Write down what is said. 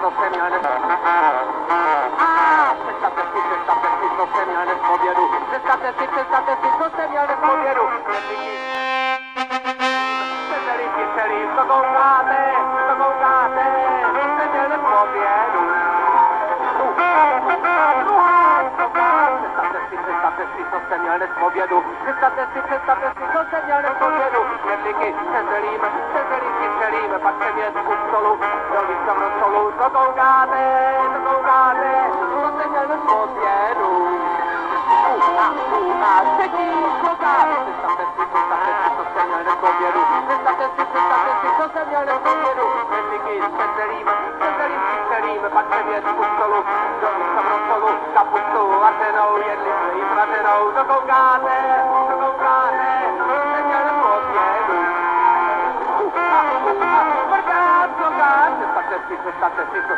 to jsem měl dnes... Představte si, co jsem měl dnes v obědu. Představte si, co jsem měl dnes v obědu. Chcete-li kyselý, co koukáte, jsem měl dnes v obědu. Představte si, co jsem měl dnes v obědu. Představte si, co jsem měl dnes v obědu. Knedlíky se zelím, kyselím, pak jsem jet u stolu, dolí jsem do stolu. Co koukáte, co jsem měl dnes v obědu. Třetí koukáte. Představte si, co jsem měl dnes v obědu. Představte si, co jsem měl dnes v obědu. Knedlíky se zelím, kyselím, pak jsem jet u stolu, dolí jsem do stolu. Kapustu vařenou, jedli jsme jí praženou. Co koukáte, jsem měl dnes v obědu. Představte si, co